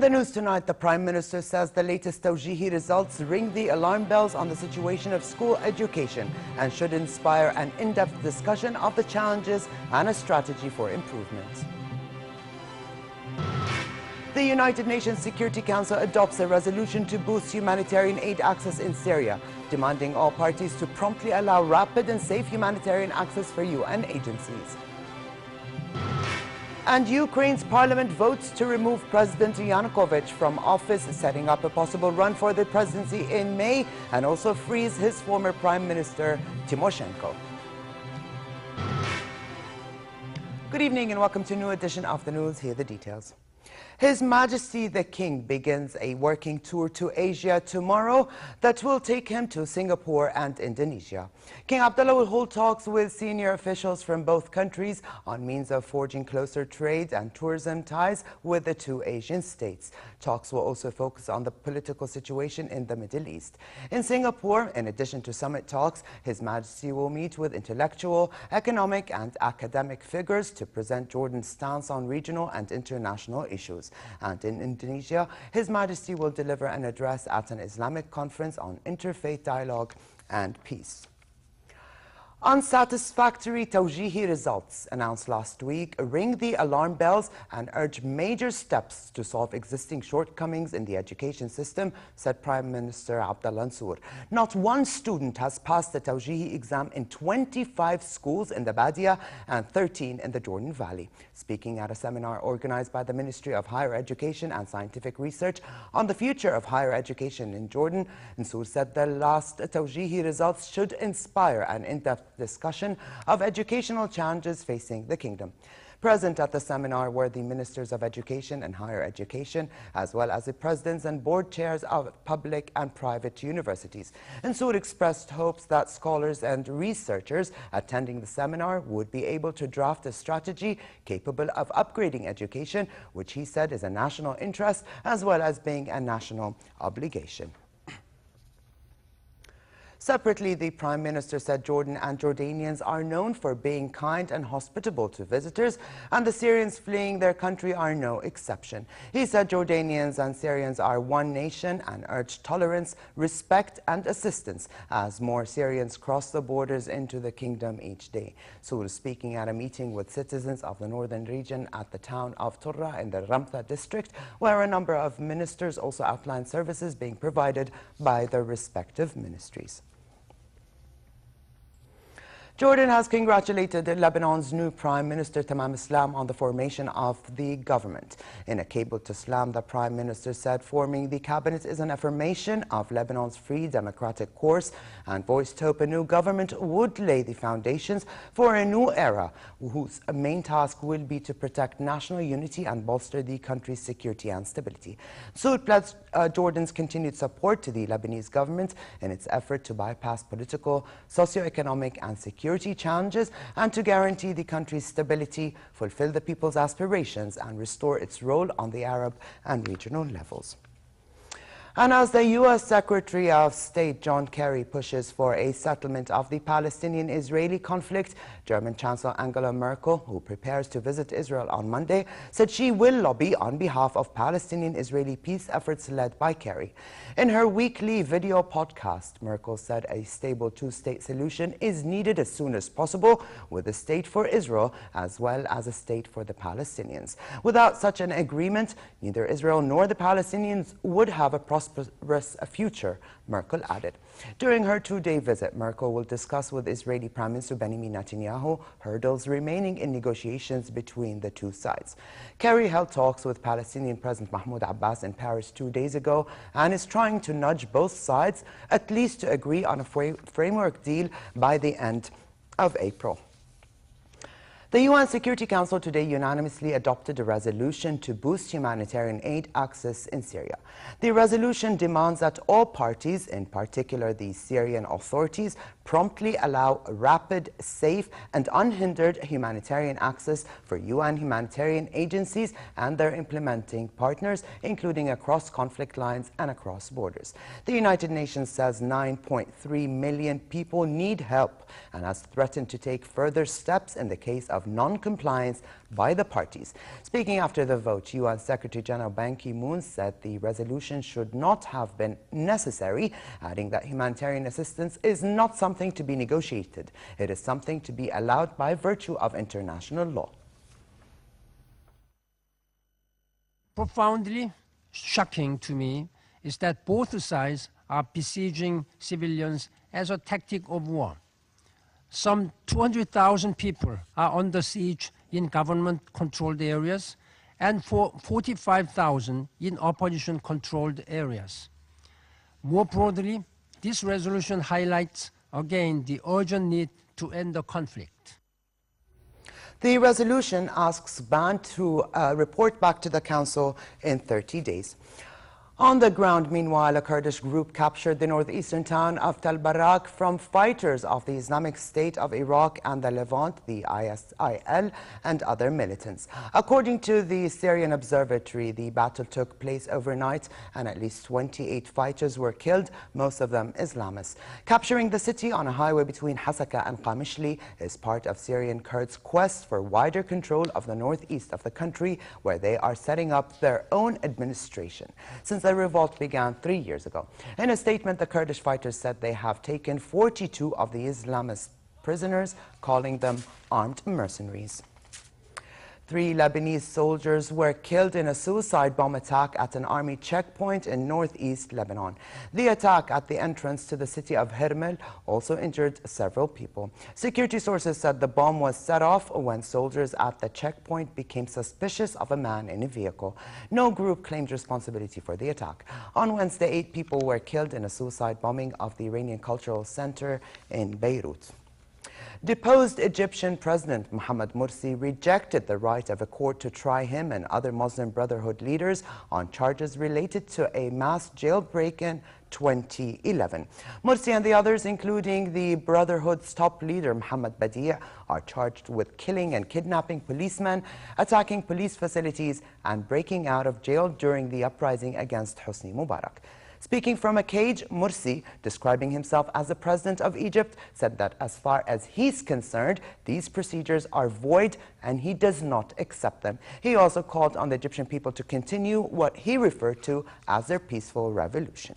the news tonight, the Prime Minister says the latest Tawjihi results ring the alarm bells on the situation of school education and should inspire an in-depth discussion of the challenges and a strategy for improvement. The United Nations Security Council adopts a resolution to boost humanitarian aid access in Syria, demanding all parties to promptly allow rapid and safe humanitarian access for UN agencies. And Ukraine's parliament votes to remove President Yanukovych from office, setting up a possible run for the presidency in May, and also frees his former prime minister, Tymoshenko. Good evening and welcome to a new edition of the news. Here are the details. His Majesty the King begins a working tour to Asia tomorrow that will take him to Singapore and Indonesia. King Abdullah will hold talks with senior officials from both countries on means of forging closer trade and tourism ties with the two Asian states. Talks will also focus on the political situation in the Middle East. In Singapore, in addition to summit talks, His Majesty will meet with intellectual, economic and academic figures to present Jordan's stance on regional and international issues. And in Indonesia, His Majesty will deliver an address at an Islamic conference on interfaith dialogue and peace. Unsatisfactory Tawjihi results announced last week ring the alarm bells and urge major steps to solve existing shortcomings in the education system, said Prime Minister Abdullah Mansour. Not one student has passed the Tawjihi exam in 25 schools in the Badia and 13 in the Jordan Valley. Speaking at a seminar organized by the Ministry of Higher Education and Scientific Research on the future of higher education in Jordan, Mansour said the last Tawjihi results should inspire an in-depth discussion of educational challenges facing the kingdom. Present at the seminar were the Ministers of Education and Higher Education, as well as the presidents and board chairs of public and private universities. Mansour expressed hopes that scholars and researchers attending the seminar would be able to draft a strategy capable of upgrading education, which he said is a national interest as well as being a national obligation. Separately, the Prime Minister said Jordan and Jordanians are known for being kind and hospitable to visitors, and the Syrians fleeing their country are no exception. He said Jordanians and Syrians are one nation and urged tolerance, respect and assistance as more Syrians cross the borders into the kingdom each day. Sur speaking at a meeting with citizens of the northern region at the town of Turra in the Ramtha district, where a number of ministers also outlined services being provided by their respective ministries. Jordan has congratulated Lebanon's new Prime Minister Tamam Islam on the formation of the government. In a cable to Islam, the Prime Minister said forming the cabinet is an affirmation of Lebanon's free democratic course and voiced hope a new government would lay the foundations for a new era whose main task will be to protect national unity and bolster the country's security and stability. Saud pledged Jordan's continued support to the Lebanese government in its effort to bypass political, socio-economic and security challenges and to guarantee the country's stability, fulfill the people's aspirations and restore its role on the Arab and regional levels. And as the U.S. Secretary of State John Kerry pushes for a settlement of the Palestinian-Israeli conflict, German Chancellor Angela Merkel, who prepares to visit Israel on Monday, said she will lobby on behalf of Palestinian-Israeli peace efforts led by Kerry. In her weekly video podcast, Merkel said a stable two-state solution is needed as soon as possible, with a state for Israel as well as a state for the Palestinians. Without such an agreement, neither Israel nor the Palestinians would have a prosperous future, Merkel added. During her two-day visit, Merkel will discuss with Israeli Prime Minister Benjamin Netanyahu hurdles remaining in negotiations between the two sides. Kerry held talks with Palestinian President Mahmoud Abbas in Paris 2 days ago and is trying to nudge both sides at least to agree on a framework deal by the end of April. The UN Security Council today unanimously adopted a resolution to boost humanitarian aid access in Syria. The resolution demands that all parties, in particular the Syrian authorities, promptly allow rapid, safe and unhindered humanitarian access for UN humanitarian agencies and their implementing partners, including across conflict lines and across borders. The United Nations says 9.3 million people need help and has threatened to take further steps in the case of non-compliance by the parties. Speaking after the vote, UN Secretary General Ban Ki-moon said the resolution should not have been necessary, adding that humanitarian assistance is not something to be negotiated. It is something to be allowed by virtue of international law. Profoundly shocking to me is that both sides are besieging civilians as a tactic of war. Some 200,000 people are under siege in government-controlled areas and 45,000 in opposition-controlled areas. More broadly, this resolution highlights again the urgent need to end the conflict. The resolution asks Ban to report back to the Council in 30 days. On the ground, meanwhile, a Kurdish group captured the northeastern town of Tel Barak from fighters of the Islamic State of Iraq and the Levant, the ISIL, and other militants. According to the Syrian Observatory, the battle took place overnight and at least 28 fighters were killed, most of them Islamists. Capturing the city on a highway between Hasaka and Qamishli is part of Syrian Kurds' quest for wider control of the northeast of the country, where they are setting up their own administration. Since the revolt began 3 years ago. In a statement, the Kurdish fighters said they have taken 42 of the Islamist prisoners, calling them armed mercenaries. 3 Lebanese soldiers were killed in a suicide bomb attack at an army checkpoint in northeast Lebanon. The attack at the entrance to the city of Hermel also injured several people. Security sources said the bomb was set off when soldiers at the checkpoint became suspicious of a man in a vehicle. No group claimed responsibility for the attack. On Wednesday, 8 people were killed in a suicide bombing of the Iranian Cultural Center in Beirut. Deposed Egyptian President Mohamed Morsi rejected the right of a court to try him and other Muslim Brotherhood leaders on charges related to a mass jailbreak in 2011. Morsi and the others, including the Brotherhood's top leader Mohammed Badi', are charged with killing and kidnapping policemen, attacking police facilities, and breaking out of jail during the uprising against Hosni Mubarak. Speaking from a cage, Morsi, describing himself as the president of Egypt, said that as far as he's concerned, these procedures are void and he does not accept them. He also called on the Egyptian people to continue what he referred to as their peaceful revolution.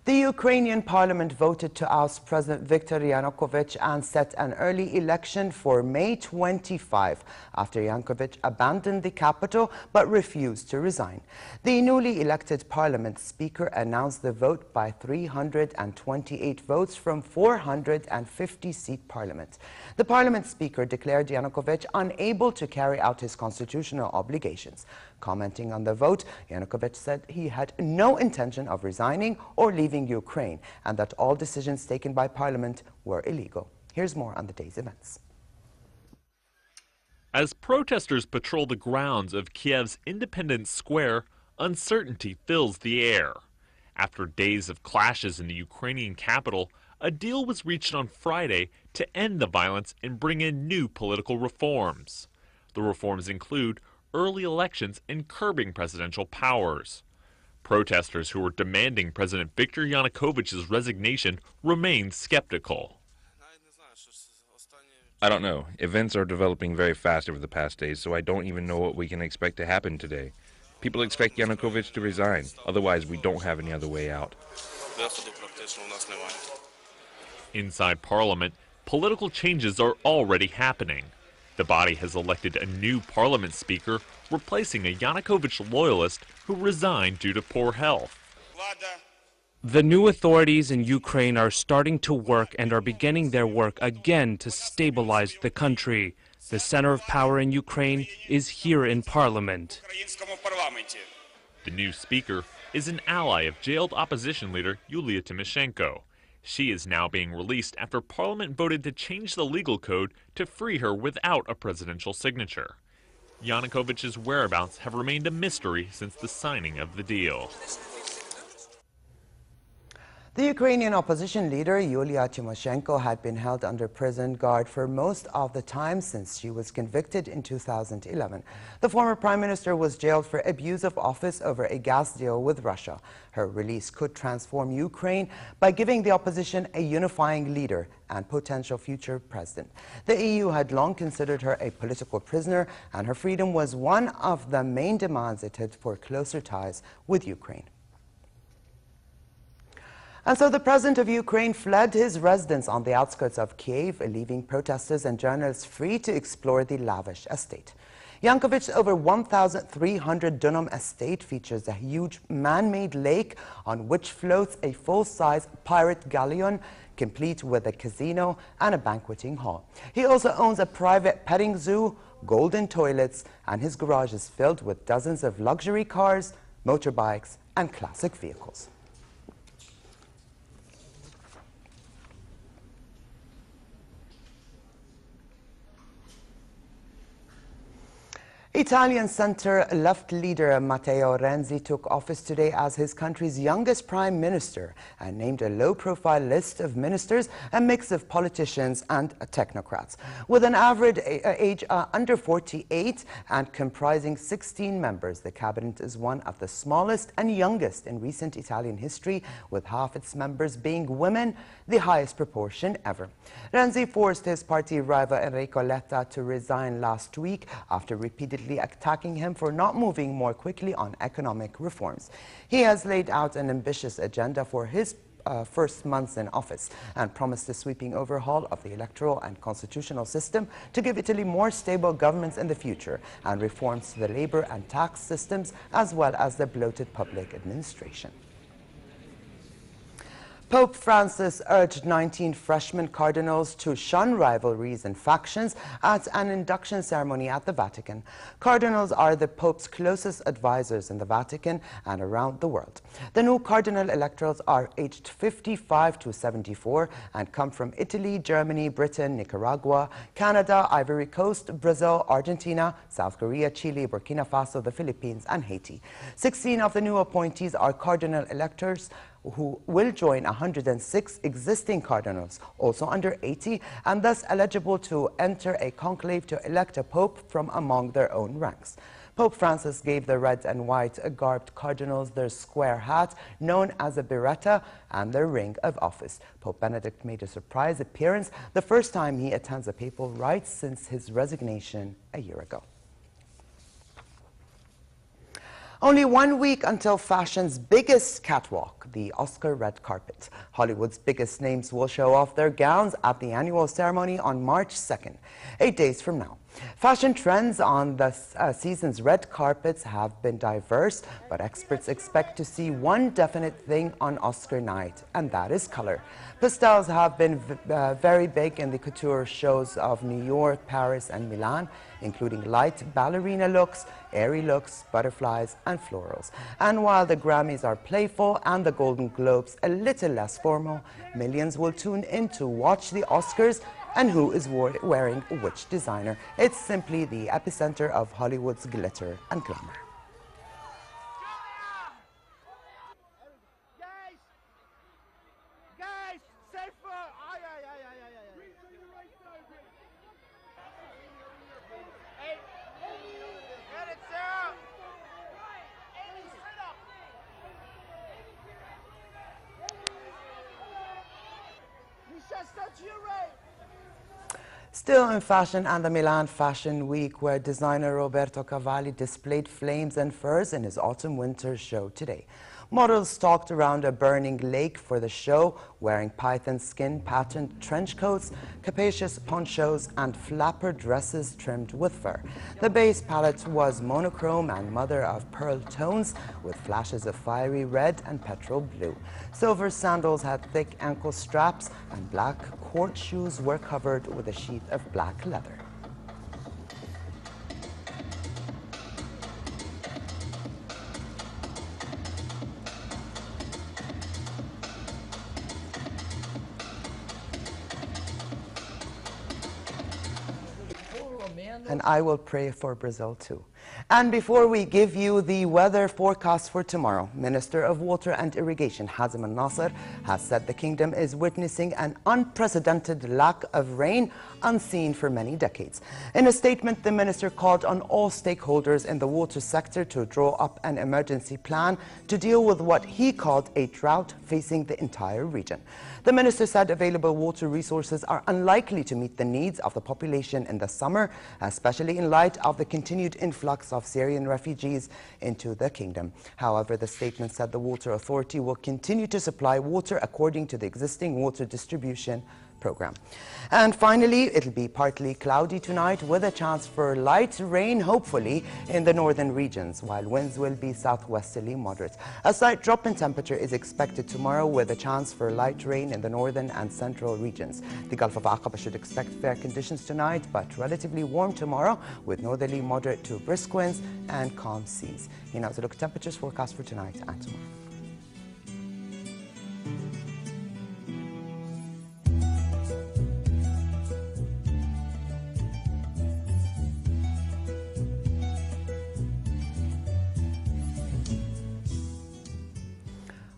The Ukrainian parliament voted to oust President Viktor Yanukovych and set an early election for May 25 after Yanukovych abandoned the capital but refused to resign. The newly elected parliament speaker announced the vote by 328 votes from 450-seat parliament. The parliament speaker declared Yanukovych unable to carry out his constitutional obligations. Commenting on the vote, Yanukovych said he had no intention of resigning or leaving Ukraine and that all decisions taken by parliament were illegal. Here's more on the day's events. As protesters patrol the grounds of Kiev's Independence Square, uncertainty fills the air. After days of clashes in the Ukrainian capital, a deal was reached on Friday to end the violence and bring in new political reforms. The reforms include early elections and curbing presidential powers. Protesters who were demanding President Viktor Yanukovych's resignation remain skeptical. I don't know. Events are developing very fast over the past days, so I don't even know what we can expect to happen today. People expect Yanukovych to resign, otherwise we don't have any other way out. Inside Parliament, political changes are already happening. The body has elected a new parliament speaker, replacing a Yanukovych loyalist who resigned due to poor health. The new authorities in Ukraine are starting to work and are beginning their work again to stabilize the country. The center of power in Ukraine is here in Parliament. The new speaker is an ally of jailed opposition leader Yulia Tymoshenko. She is now being released after Parliament voted to change the legal code to free her without a presidential signature. Yanukovych's whereabouts have remained a mystery since the signing of the deal. The Ukrainian opposition leader Yulia Tymoshenko had been held under prison guard for most of the time since she was convicted in 2011. The former prime minister was jailed for abuse of office over a gas deal with Russia. Her release could transform Ukraine by giving the opposition a unifying leader and potential future president. The EU had long considered her a political prisoner, and her freedom was one of the main demands it had for closer ties with Ukraine. And so the president of Ukraine fled his residence on the outskirts of Kiev, leaving protesters and journalists free to explore the lavish estate. Yankovic's over 1,300 dunam estate features a huge man-made lake on which floats a full-size pirate galleon, complete with a casino and a banqueting hall. He also owns a private petting zoo, golden toilets, and his garage is filled with dozens of luxury cars, motorbikes, and classic vehicles. Italian center-left leader Matteo Renzi took office today as his country's youngest prime minister and named a low-profile list of ministers, a mix of politicians and technocrats. With an average age under 48 and comprising 16 members, the cabinet is one of the smallest and youngest in recent Italian history, with half its members being women, the highest proportion ever. Renzi forced his party rival Enrico Letta to resign last week after repeatedly attacking him for not moving more quickly on economic reforms. He has laid out an ambitious agenda for his first months in office and promised a sweeping overhaul of the electoral and constitutional system to give Italy more stable governments in the future and reforms to the labor and tax systems as well as the bloated public administration. Pope Francis urged 19 freshman cardinals to shun rivalries and factions at an induction ceremony at the Vatican. Cardinals are the Pope's closest advisors in the Vatican and around the world. The new cardinal electors are aged 55 to 74 and come from Italy, Germany, Britain, Nicaragua, Canada, Ivory Coast, Brazil, Argentina, South Korea, Chile, Burkina Faso, the Philippines, and Haiti. 16 of the new appointees are cardinal electors who will join 106 existing cardinals, also under 80, and thus eligible to enter a conclave to elect a pope from among their own ranks. Pope Francis gave the red and white garbed cardinals their square hat, known as a biretta, and their ring of office. Pope Benedict made a surprise appearance, the first time he attends a papal rite since his resignation a year ago. Only 1 week until fashion's biggest catwalk, the Oscar red carpet. Hollywood's biggest names will show off their gowns at the annual ceremony on March 2nd, 8 days from now. Fashion trends on the season's red carpets have been diverse, but experts expect to see one definite thing on Oscar night, and that is color. Pastels have been very big in the couture shows of New York, Paris, and Milan, including light ballerina looks, airy looks, butterflies, and florals. And while the Grammys are playful and the Golden Globes a little less formal, millions will tune in to watch the Oscars and who is wearing which designer. It's simply the epicenter of Hollywood's glitter and glamour. Guys, safer! Hey, get it, Sarah! Amy, straight up! Misha, start to your right! Still in fashion and the Milan Fashion Week, where designer Roberto Cavalli displayed flames and furs in his autumn-winter show today. Models stalked around a burning lake for the show, wearing python skin patterned trench coats, capacious ponchos, and flapper dresses trimmed with fur. The base palette was monochrome and mother-of-pearl tones, with flashes of fiery red and petrol blue. Silver sandals had thick ankle straps, and black court shoes were covered with a sheath of black leather. And I will pray for Brazil too. And before we give you the weather forecast for tomorrow, Minister of Water and Irrigation Hazem al-Nasser has said the kingdom is witnessing an unprecedented lack of rain unseen for many decades. In a statement, the minister called on all stakeholders in the water sector to draw up an emergency plan to deal with what he called a drought facing the entire region. The minister said available water resources are unlikely to meet the needs of the population in the summer, especially in light of the continued influx of Syrian refugees into the kingdom. However, the statement said the Water Authority will continue to supply water according to the existing water distribution program. And finally, it'll be partly cloudy tonight with a chance for light rain, hopefully, in the northern regions, while winds will be southwesterly moderate. A slight drop in temperature is expected tomorrow with a chance for light rain in the northern and central regions. The Gulf of Aqaba should expect fair conditions tonight, but relatively warm tomorrow with northerly moderate to brisk winds and calm seas. Here now is a look at temperatures forecast for tonight and tomorrow.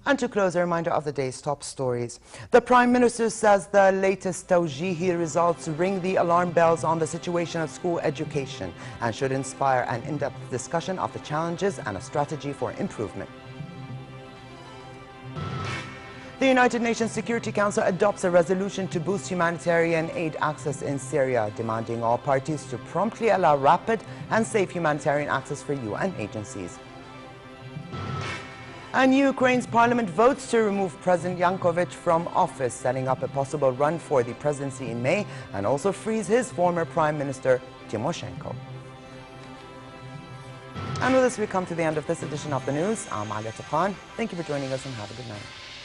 And to close, a reminder of the day's top stories. The Prime Minister says the latest Tawjihi results ring the alarm bells on the situation of school education and should inspire an in-depth discussion of the challenges and a strategy for improvement. The United Nations Security Council adopts a resolution to boost humanitarian aid access in Syria, demanding all parties to promptly allow rapid and safe humanitarian access for UN agencies. And Ukraine's parliament votes to remove President Yanukovych from office, setting up a possible run for the presidency in May, and also frees his former Prime Minister Tymoshenko. And with this, we come to the end of this edition of the news. I'm Alia Taqan. Thank you for joining us and have a good night.